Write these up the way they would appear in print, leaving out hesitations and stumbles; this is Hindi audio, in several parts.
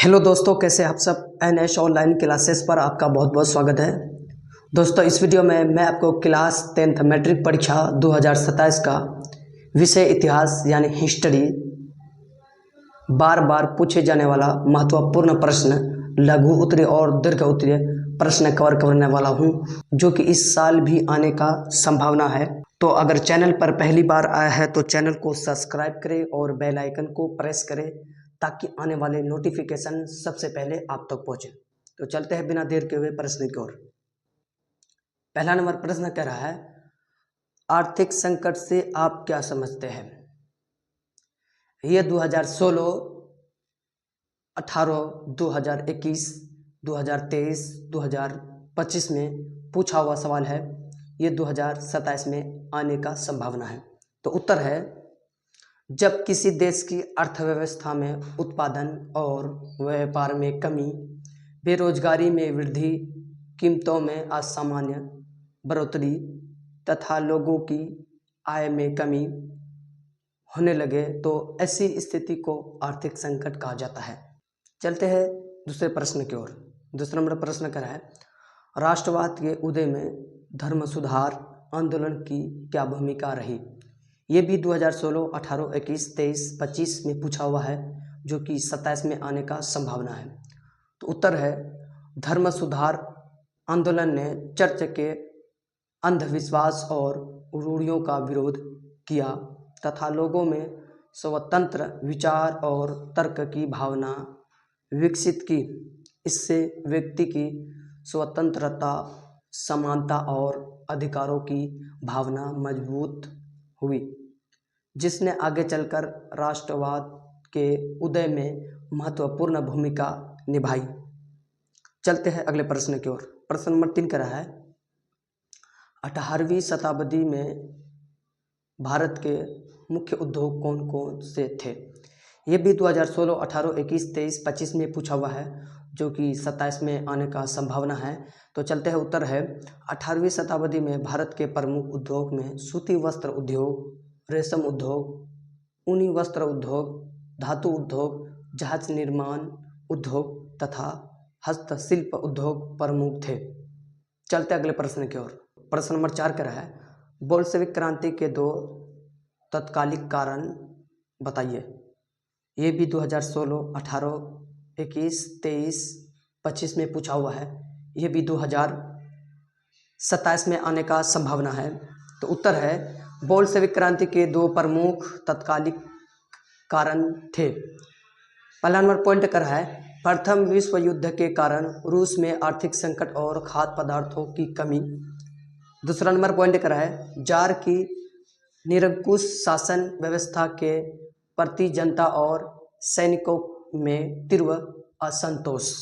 हेलो दोस्तों, कैसे आप सब। एनएच ऑनलाइन क्लासेस पर आपका बहुत बहुत स्वागत है। दोस्तों, इस वीडियो में मैं आपको क्लास 10th मैट्रिक परीक्षा 2027 का विषय इतिहास यानी हिस्ट्री बार बार पूछे जाने वाला महत्वपूर्ण प्रश्न, लघु उत्तरीय और दीर्घ उत्तरीय प्रश्न कवर करने वाला हूं, जो कि इस साल भी आने का संभावना है। तो अगर चैनल पर पहली बार आया है तो चैनल को सब्सक्राइब करें और बेल आइकन को प्रेस करें ताकि आने वाले नोटिफिकेशन सबसे पहले आप तक पहुंचे। तो चलते हैं बिना देर के हुए प्रश्न की ओर। पहला नंबर प्रश्न कह रहा है, आर्थिक संकट से आप क्या समझते हैं। ये 2016, 18, 2021, 2023, 2025 में पूछा हुआ सवाल है। ये 2027 में आने का संभावना है। तो उत्तर है, जब किसी देश की अर्थव्यवस्था में उत्पादन और व्यापार में कमी, बेरोजगारी में वृद्धि, कीमतों में असामान्य बढ़ोतरी तथा लोगों की आय में कमी होने लगे तो ऐसी स्थिति को आर्थिक संकट कहा जाता है। चलते हैं दूसरे प्रश्न की ओर। दूसरा नंबर प्रश्न कर रहा है, राष्ट्रवाद के उदय में धर्म सुधार आंदोलन की क्या भूमिका रही। ये भी 2016, 18, 21, 23, 25 में पूछा हुआ है, जो कि 27 में आने का संभावना है। तो उत्तर है, धर्म सुधार आंदोलन ने चर्च के अंधविश्वास और रूढ़ियों का विरोध किया तथा लोगों में स्वतंत्र विचार और तर्क की भावना विकसित की। इससे व्यक्ति की स्वतंत्रता, समानता और अधिकारों की भावना मजबूत हुई, जिसने आगे चलकर राष्ट्रवाद के उदय में महत्वपूर्ण भूमिका निभाई। चलते हैं अगले प्रश्न की ओर। प्रश्न नंबर 3 कह रहा है, 18वीं शताब्दी में भारत के मुख्य उद्योग कौन कौन से थे। ये भी 2016, 18, 21, 23, 25 में पूछा हुआ है, जो कि 27 में आने का संभावना है। तो चलते हैं, उत्तर है, 18वीं शताब्दी में भारत के प्रमुख उद्योग में सूती वस्त्र उद्योग, रेशम उद्योग, ऊनी वस्त्र उद्योग, धातु उद्योग, जहाज निर्माण उद्योग तथा हस्तशिल्प उद्योग प्रमुख थे। चलते अगले प्रश्न की ओर। प्रश्न नंबर 4 का है, बोल्शेविक क्रांति के 2 तत्कालिक कारण बताइए। ये भी 2016, 18, 21, 23, 25 में पूछा हुआ है। ये भी 2027 में आने का संभावना है। तो उत्तर है, बोल्शेविक क्रांति के 2 प्रमुख तत्कालिक कारण थे। पहला नंबर पॉइंट कर रहा है, प्रथम विश्व युद्ध के कारण रूस में आर्थिक संकट और खाद्य पदार्थों की कमी। दूसरा नंबर पॉइंट कर रहा है, जार की निरंकुश शासन व्यवस्था के प्रति जनता और सैनिकों में तीव्र असंतोष।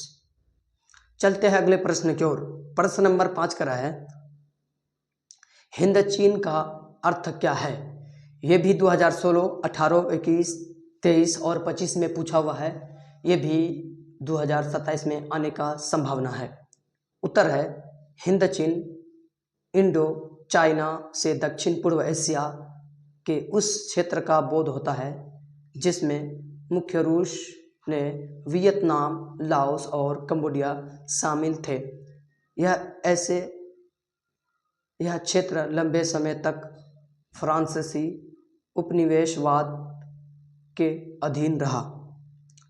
चलते हैं अगले प्रश्न की ओर। प्रश्न नंबर 5 कर रहा है, हिंद चीन का अर्थ क्या है। यह भी 2016, 18, 21, 23 और 25 में पूछा हुआ है। यह भी 2027 में आने का संभावना है। उत्तर है, हिंद चीन इंडो चाइना से दक्षिण पूर्व एशिया के उस क्षेत्र का बोध होता है जिसमें मुख्य रूस ने वियतनाम, लाओस और कंबोडिया शामिल थे। यह क्षेत्र लंबे समय तक फ्रांसीसी उपनिवेशवाद के अधीन रहा।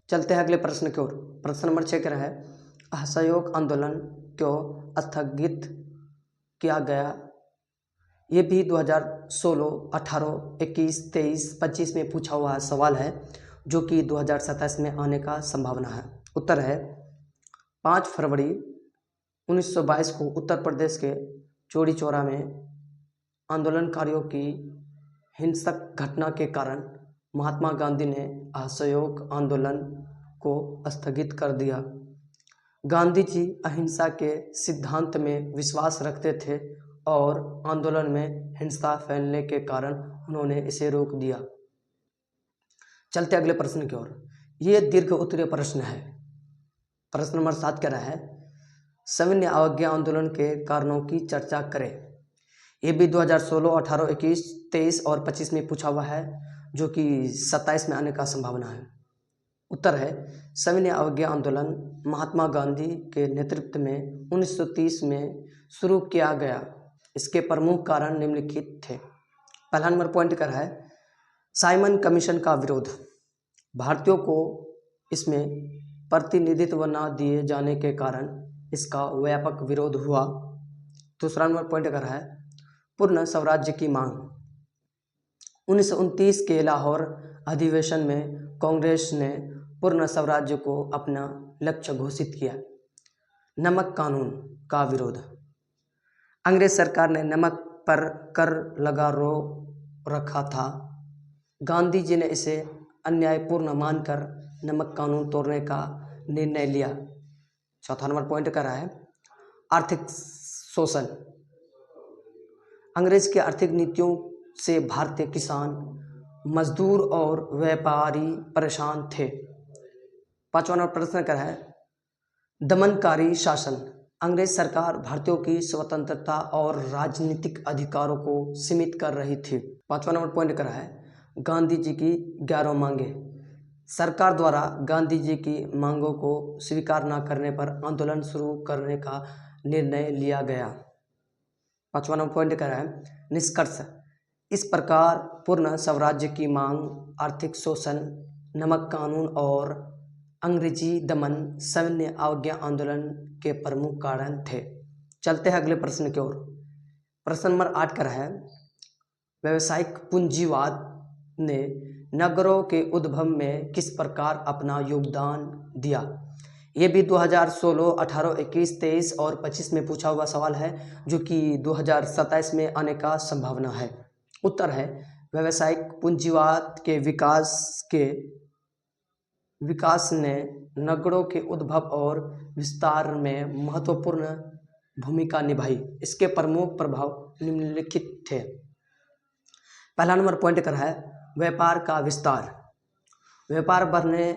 चलते हैं अगले प्रश्न की ओर। प्रश्न नंबर 6 है, असहयोग आंदोलन क्यों स्थगित किया गया। ये भी 2016, 18, 21, 23, 25 में पूछा हुआ सवाल है, जो कि 2027 में आने का संभावना है। उत्तर है, 5 फरवरी 1922 को उत्तर प्रदेश के चौरी चौरा में आंदोलनकारियों की हिंसक घटना के कारण महात्मा गांधी ने असहयोग आंदोलन को स्थगित कर दिया। गांधी जी अहिंसा के सिद्धांत में विश्वास रखते थे और आंदोलन में हिंसा फैलने के कारण उन्होंने इसे रोक दिया। चलते अगले प्रश्न की ओर। ये दीर्घ उत्तरीय प्रश्न है। प्रश्न नंबर 7 कह रहा है, सविनय अवज्ञा आंदोलन के कारणों की चर्चा करें। ये भी 2016, 18, 21, 23 और 25 में पूछा हुआ है, जो कि 27 में आने का संभावना है। उत्तर है सविनय अवज्ञा आंदोलन महात्मा गांधी के नेतृत्व में 1930 में शुरू किया गया। इसके प्रमुख कारण निम्नलिखित थे। पहला नंबर पॉइंट कर है साइमन कमीशन का विरोध। भारतीयों को इसमें प्रतिनिधित्व न दिए जाने के कारण इसका व्यापक विरोध हुआ। दूसरा नंबर पॉइंट कर है पूर्ण स्वराज्य की मांग। 1929 के लाहौर अधिवेशन में कांग्रेस ने पूर्ण स्वराज्य को अपना लक्ष्य घोषित किया। नमक कानून का विरोध। अंग्रेज सरकार ने नमक पर कर लगा रखा था। गांधी जी ने इसे अन्यायपूर्ण मानकर नमक कानून तोड़ने का निर्णय लिया। चौथा नंबर पॉइंट कर रहा है आर्थिक शोषण। अंग्रेज की आर्थिक नीतियों से भारतीय किसान, मजदूर और व्यापारी परेशान थे। पांचवा नंबर प्रश्न कर है दमनकारी शासन। अंग्रेज सरकार भारतीयों की स्वतंत्रता और राजनीतिक अधिकारों को सीमित कर रही थी। पांचवा नंबर पॉइंट कर है गांधी जी की 11 मांगे। सरकार द्वारा गांधी जी की मांगों को स्वीकार न करने पर आंदोलन शुरू करने का निर्णय लिया गया। पांचवा नंबर पॉइंट कर है निष्कर्ष। इस प्रकार पूर्ण स्वराज्य की मांग, आर्थिक शोषण, नमक कानून और अंग्रेजी दमन सविनय अवज्ञा आंदोलन के प्रमुख कारण थे। चलते हैं अगले प्रश्न की ओर। प्रश्न नंबर 8 कर है व्यावसायिक पूंजीवाद ने नगरों के उद्भव में किस प्रकार अपना योगदान दिया। ये भी 2016, 18, 21, 23 और 25 में पूछा हुआ सवाल है, जो कि 2027 में आने का संभावना है। उत्तर है व्यावसायिक पूंजीवाद के विकास ने नगरों के उद्भव और विस्तार में महत्वपूर्ण भूमिका निभाई। इसके प्रमुख प्रभाव निम्नलिखित थे। पहला नंबर पॉइंट कर है व्यापार का विस्तार। व्यापार बढ़ने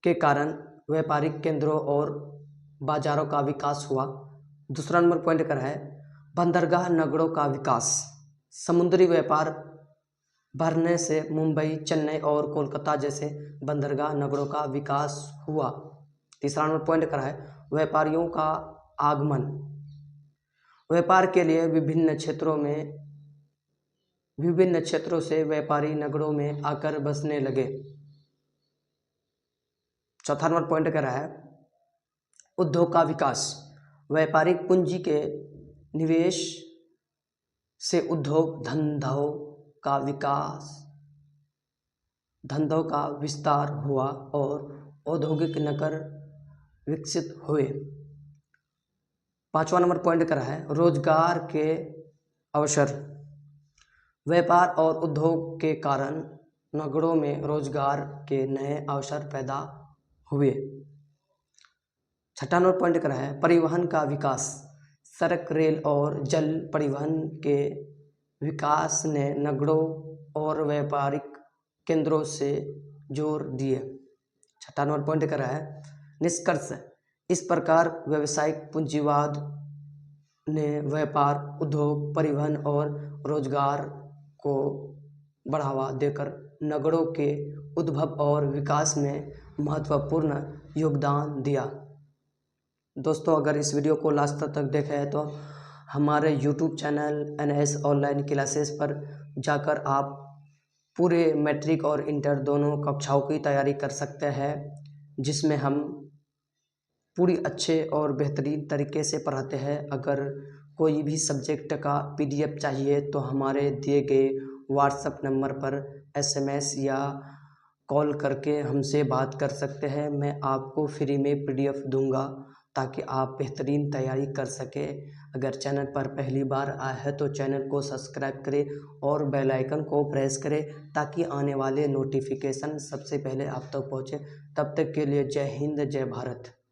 के कारण व्यापारिक केंद्रों और बाजारों का विकास हुआ। दूसरा नंबर पॉइंट कर है बंदरगाह नगरों का विकास। समुद्री व्यापार बढ़ने से मुंबई, चेन्नई और कोलकाता जैसे बंदरगाह नगरों का विकास हुआ। तीसरा नंबर पॉइंट कर है व्यापारियों का आगमन। व्यापार के लिए विभिन्न क्षेत्रों से व्यापारी नगरों में आकर बसने लगे। चौथा नंबर पॉइंट कर रहा है उद्योग का विकास। व्यापारिक पूंजी के निवेश से उद्योग धंधों का विस्तार हुआ और औद्योगिक नगर विकसित हुए। पांचवा नंबर पॉइंट कर रहा है रोजगार के अवसर। व्यापार और उद्योग के कारण नगरों में रोजगार के नए अवसर पैदा हुए। छठा नंबर पॉइंट कर रहा है परिवहन का विकास। सड़क, रेल और जल परिवहन के विकास ने नगरों और व्यापारिक केंद्रों से जोड़ दिए। छठा नंबर पॉइंट कर रहा है निष्कर्ष। इस प्रकार व्यावसायिक पूंजीवाद ने व्यापार, उद्योग, परिवहन और रोजगार को बढ़ावा देकर नगरों के उद्भव और विकास में महत्वपूर्ण योगदान दिया। दोस्तों, अगर इस वीडियो को लास्ट तक देखे हैं तो हमारे YouTube channel NS online classes पर जाकर आप पूरे मैट्रिक और इंटर दोनों कक्षाओं की तैयारी कर सकते हैं, जिसमें हम पूरी अच्छे और बेहतरीन तरीके से पढ़ाते हैं। अगर कोई भी सब्जेक्ट का PDF चाहिए तो हमारे दिए गए व्हाट्सएप नंबर पर SMS या कॉल करके हमसे बात कर सकते हैं। मैं आपको फ्री में PDF दूंगा ताकि आप बेहतरीन तैयारी कर सकें। अगर चैनल पर पहली बार आए हैं तो चैनल को सब्सक्राइब करें और बेल आइकन को प्रेस करें ताकि आने वाले नोटिफिकेशन सबसे पहले आप तक पहुँचे। तब तक के लिए जय हिंद, जय भारत।